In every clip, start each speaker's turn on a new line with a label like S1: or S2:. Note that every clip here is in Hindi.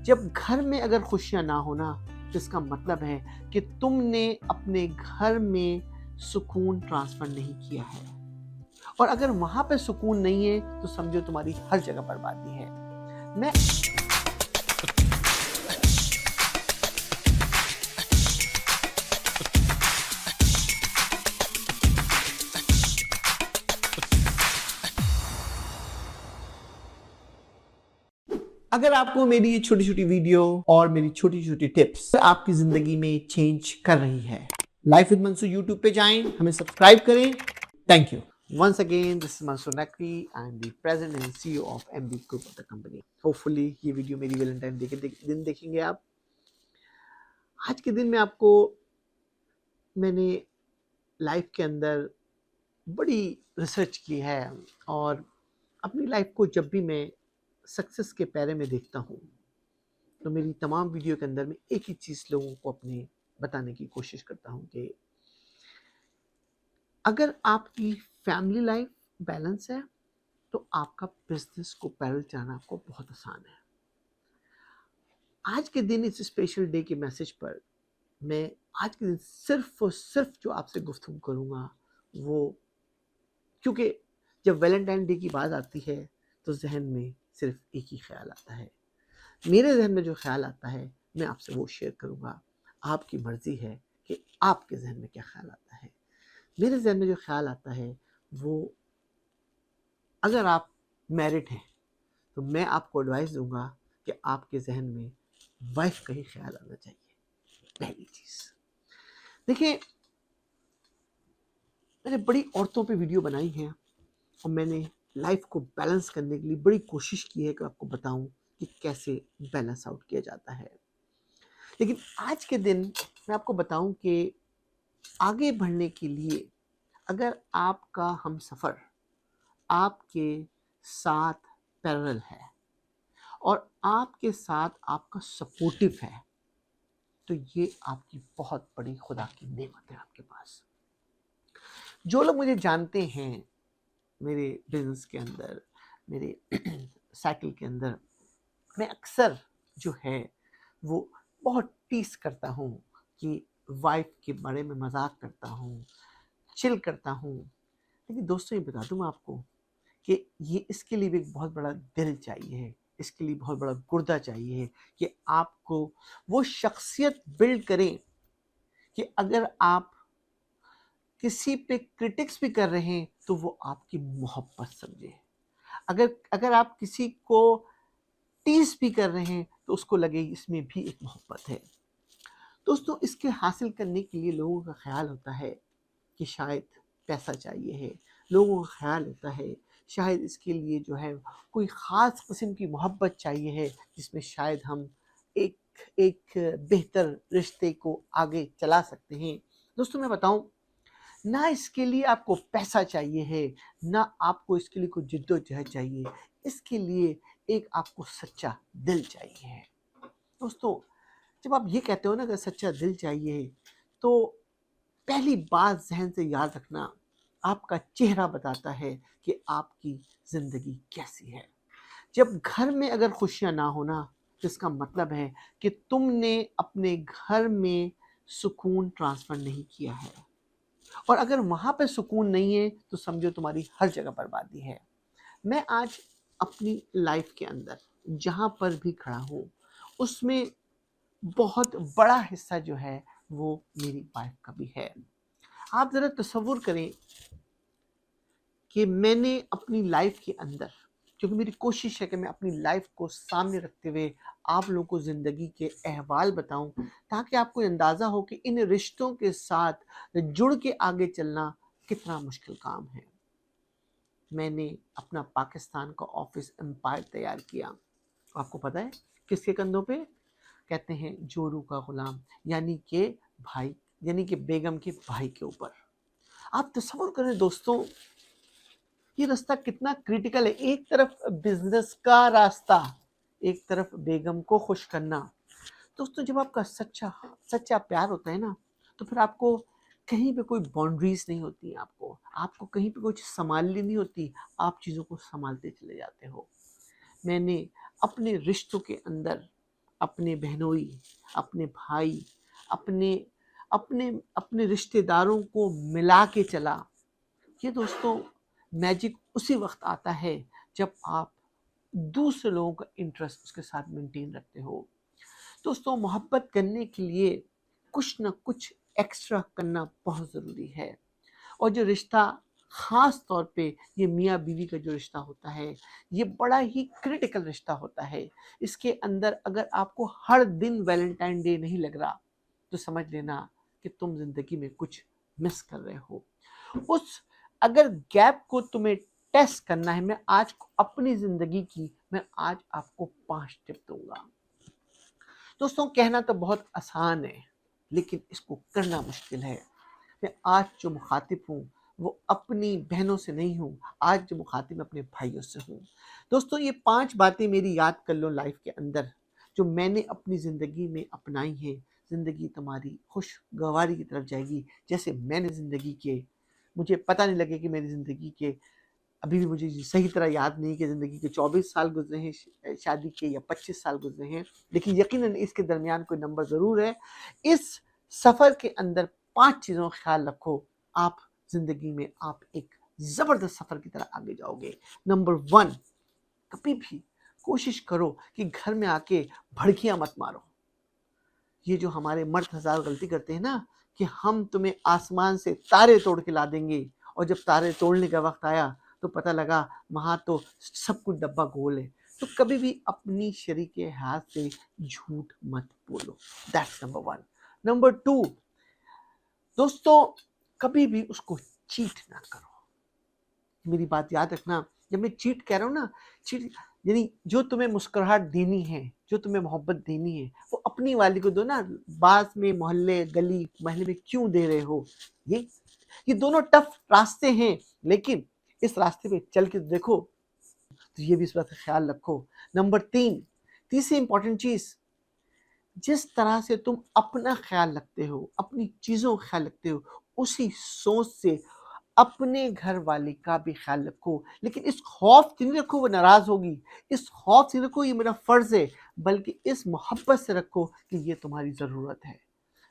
S1: जब घर में अगर खुशियाँ ना हो ना, तो इसका मतलब है कि तुमने अपने घर में सुकून ट्रांसफ़र नहीं किया है। और अगर वहाँ पे सुकून नहीं है, तो समझो तुम्हारी हर जगह बर्बादी है। मैं अगर आपको मेरी ये छोटी-छोटी वीडियो और मेरी छोटी-छोटी टिप्स आपकी ज़िंदगी में चेंज कर रही है, लाइफ विद मंसूर यूट्यूब पे जाएँ, हमें सब्सक्राइब करें। Thank you. Once again, this is Mansoor Naqvi. I am the president and CEO of MB Group of the company. Hopefully ये वीडियो मेरी वैलेंटाइन डे के दिन देखेंगे आप। आज के दिन में आपको मैंने लाइफ के अंदर बड़ी रिसर्च की है और अपनी लाइफ को जब भी मैं सक्सेस के पैरे में देखता हूँ, तो मेरी तमाम वीडियो के अंदर मैं एक ही चीज़ लोगों को अपने बताने की कोशिश करता हूँ कि अगर आपकी फैमिली लाइफ बैलेंस है, तो आपका बिजनेस को पैरेलल चलाना आपको बहुत आसान है। आज के दिन इस स्पेशल डे के मैसेज पर मैं आज के दिन सिर्फ और सिर्फ जो आपसे गुफ्तगू करूँगा, वो क्योंकि जब वैलेंटाइन डे की बात आती है तो जहन में सिर्फ एक ही ख्याल आता है। मेरे जहन में जो ख्याल आता है मैं आपसे वो शेयर करूँगा। आपकी मर्ज़ी है कि आपके जहन में क्या ख्याल आता है। मेरे जहन में जो ख्याल आता है वो, अगर आप मैरिड हैं तो मैं आपको एडवाइस दूंगा कि आपके जहन में वाइफ का ही ख्याल आना चाहिए। पहली चीज़ देखिए, मैंने बड़ी औरतों पे वीडियो बनाई है और मैंने लाइफ को बैलेंस करने के लिए बड़ी कोशिश की है कि आपको बताऊं कि कैसे बैलेंस आउट किया जाता है। लेकिन आज के दिन मैं आपको बताऊं कि आगे बढ़ने के लिए अगर आपका हमसफ़र आपके साथ पैरेलल है और आपके साथ आपका सपोर्टिव है, तो ये आपकी बहुत बड़ी खुदा की नेमत है आपके पास। जो लोग मुझे जानते हैं मेरे बिजनेस के अंदर, मेरे साइकिल के अंदर, मैं अक्सर जो है वो बहुत टीस करता हूँ कि वाइफ के बारे में मजाक करता हूँ, चिल करता हूँ। लेकिन दोस्तों ये बता दूँ मैं आपको कि ये इसके लिए भी एक बहुत बड़ा दिल चाहिए, इसके लिए बहुत बड़ा गुर्दा चाहिए कि आपको वो शख्सियत बिल्ड करें कि अगर आप किसी पे क्रिटिक्स भी कर रहे हैं तो वो आपकी मोहब्बत समझे। अगर अगर आप किसी को टीज भी कर रहे हैं तो उसको लगे इसमें भी एक मोहब्बत है। दोस्तों, इसके हासिल करने के लिए लोगों का ख्याल होता है कि शायद पैसा चाहिए है, लोगों का ख्याल होता है शायद इसके लिए जो है कोई ख़ास किस्म की मोहब्बत चाहिए है जिसमें शायद हम एक एक बेहतर रिश्ते को आगे चला सकते हैं। दोस्तों मैं बताऊं, ना इसके लिए आपको पैसा चाहिए है, ना आपको इसके लिए कोई जिद्दोजहद चाहिए, इसके लिए एक आपको सच्चा दिल चाहिए है। दोस्तों, जब आप ये कहते हो ना कि सच्चा दिल चाहिए, तो पहली बात जहन से याद रखना, आपका चेहरा बताता है कि आपकी ज़िंदगी कैसी है। जब घर में अगर खुशियाँ ना हो ना, तो इसका मतलब है कि तुमने अपने घर में सुकून ट्रांसफ़र नहीं किया है। और अगर वहाँ पे सुकून नहीं है, तो समझो तुम्हारी हर जगह बर्बादी है। मैं आज अपनी लाइफ के अंदर जहाँ पर भी खड़ा हूँ, उसमें बहुत बड़ा हिस्सा जो है वो मेरी वाइफ का भी है। आप ज़रा तसव्वुर करें कि मैंने अपनी लाइफ के अंदर, क्योंकि मेरी कोशिश है कि मैं अपनी लाइफ को सामने रखते हुए आप लोगों को ज़िंदगी के अहवाल बताऊं, ताकि आपको अंदाज़ा हो कि इन रिश्तों के साथ जुड़ के आगे चलना कितना मुश्किल काम है। मैंने अपना पाकिस्तान का ऑफिस एम्पायर तैयार किया। आपको पता है किसके कंधों पे? कहते हैं जोरू का गुलाम, यानी कि भाई, यानी कि बेगम के भाई के ऊपर। आप तसव्वुर करें दोस्तों, ये रास्ता कितना क्रिटिकल है। एक तरफ बिजनेस का रास्ता, एक तरफ बेगम को खुश करना। दोस्तों, जब आपका सच्चा सच्चा प्यार होता है ना, तो फिर आपको कहीं पे कोई बाउंड्रीज नहीं होती। आपको कहीं पे कुछ संभालनी नहीं होती, आप चीज़ों को संभालते चले जाते हो। मैंने अपने रिश्तों के अंदर अपने बहनोई, अपने भाई, अपने अपने अपने रिश्तेदारों को मिला के चला। ये दोस्तों मैजिक उसी वक्त आता है जब आप दूसरे लोगों का इंटरेस्ट उसके साथ मेंटेन रखते हो। दोस्तों मोहब्बत करने के लिए कुछ ना कुछ एक्स्ट्रा करना बहुत ज़रूरी है। और जो रिश्ता ख़ास तौर पे ये मियाँ बीवी का जो रिश्ता होता है, ये बड़ा ही क्रिटिकल रिश्ता होता है। इसके अंदर अगर आपको हर दिन वैलेंटाइन डे नहीं लग रहा, तो समझ लेना कि तुम ज़िंदगी में कुछ मिस कर रहे हो। उस अगर गैप को तुम्हें टेस्ट करना है, मैं आज अपनी ज़िंदगी की मैं आज आपको 5 टिप दूँगा। दोस्तों कहना तो बहुत आसान है, लेकिन इसको करना मुश्किल है। मैं आज जो मुखातिब हूँ वो अपनी बहनों से नहीं हूँ, आज जो मुखातिब मैं अपने भाइयों से हूँ। दोस्तों ये 5 बातें मेरी याद कर लो लाइफ के अंदर, जो मैंने अपनी ज़िंदगी में अपनाई हैं। ज़िंदगी तुम्हारी खुशगवारी की तरफ जाएगी, जैसे मैंने ज़िंदगी के, मुझे पता नहीं लगे कि मेरी ज़िंदगी के, अभी भी मुझे सही तरह याद नहीं कि ज़िंदगी के 24 साल गुजरे हैं शादी के या 25 साल गुजरे हैं, लेकिन यकीनन इसके दरमियान कोई नंबर ज़रूर है। इस सफ़र के अंदर 5 चीज़ों का ख्याल रखो, आप ज़िंदगी में आप एक ज़बरदस्त सफ़र की तरह आगे जाओगे। नंबर 1, कभी भी कोशिश करो कि घर में आके भड़कियाँ मत मारो। ये जो हमारे मर्द हज़ार गलती करते हैं ना, कि हम तुम्हें आसमान से तारे तोड़ के ला देंगे, और जब तारे तोड़ने का वक्त आया तो पता लगा वहाँ तो सब कुछ डब्बा गोल है। तो कभी भी अपनी शरीक के हाथ से झूठ मत बोलो। That's number 1। नंबर 2, दोस्तों कभी भी उसको चीट ना करो। मेरी बात याद रखना, जब मैं चीट कह रहा हूँ ना, चीट यानी जो तुम्हें मुस्कुराहट देनी है, जो तुम्हें मोहब्बत देनी है, वो अपनी वाली को दो ना। बास में मोहल्ले गली महल्ले में क्यों दे रहे हो? ये दोनों टफ रास्ते हैं, लेकिन इस रास्ते पे चल के देखो, तो ये भी इस बात का ख्याल रखो। नंबर 3, तीसरी इंपॉर्टेंट चीज, जिस तरह से तुम अपना ख्याल रखते हो, अपनी चीजों का ख्याल रखते हो, उसी सोच से अपने घर वाले का भी ख्याल रखो। लेकिन इस खौफ से नहीं रखो वो नाराज होगी, इस खौफ से रखो ये मेरा फर्ज है, बल्कि इस मोहब्बत से रखो कि ये तुम्हारी जरूरत है।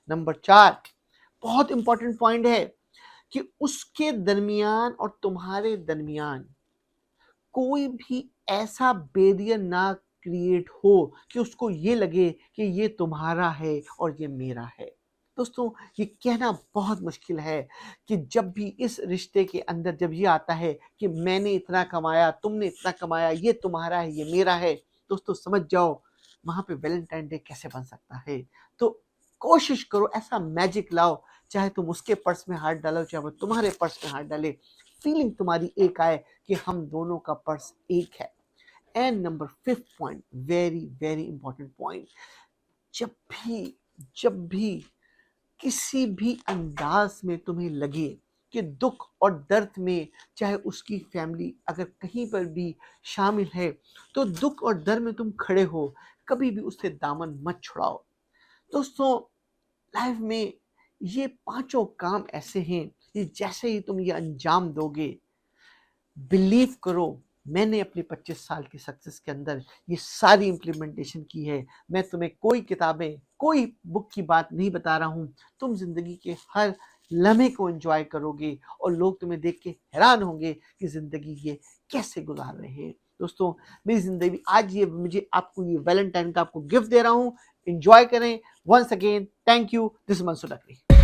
S1: नंबर 4, बहुत इंपॉर्टेंट पॉइंट है कि उसके दरमियान और तुम्हारे दरमियान कोई भी ऐसा बैरियर ना क्रिएट हो कि उसको ये लगे कि ये तुम्हारा है और ये मेरा है। दोस्तों ये कहना बहुत मुश्किल है कि जब भी इस रिश्ते के अंदर जब ये आता है कि मैंने इतना कमाया, तुमने इतना कमाया, ये तुम्हारा है, ये मेरा है, दोस्तों समझ जाओ वहां पे वैलेंटाइन डे कैसे बन सकता है। तो कोशिश करो ऐसा मैजिक लाओ, चाहे तुम उसके पर्स में हाथ डालो, चाहे वो तुम्हारे पर्स में हाथ डाले, फीलिंग तुम्हारी एक आए कि हम दोनों का पर्स एक है। And number 5th point, very very important point, जब भी किसी भी अंदाज में तुम्हें लगे कि दुख और दर्द में, चाहे उसकी फैमिली अगर कहीं पर भी शामिल है, तो दुख और दर्द में तुम खड़े हो, कभी भी उससे दामन मत छुड़ाओ। दोस्तों लाइफ में ये 5 काम ऐसे हैं, ये जैसे ही तुम ये अंजाम दोगे, बिलीव करो, मैंने अपने 25 साल की सक्सेस के अंदर ये सारी इम्प्लीमेंटेशन की है। मैं तुम्हें कोई किताबें, कोई बुक की बात नहीं बता रहा हूँ। तुम जिंदगी के हर लम्हे को एंजॉय करोगे और लोग तुम्हें देख के हैरान होंगे कि जिंदगी ये कैसे गुजार रहे हैं। दोस्तों मेरी जिंदगी आज ये, मुझे आपको ये वैलेंटाइन का आपको गिफ्ट दे रहा हूँ, एंजॉय करें। Once again thank you, this is Mansoor Naqvi.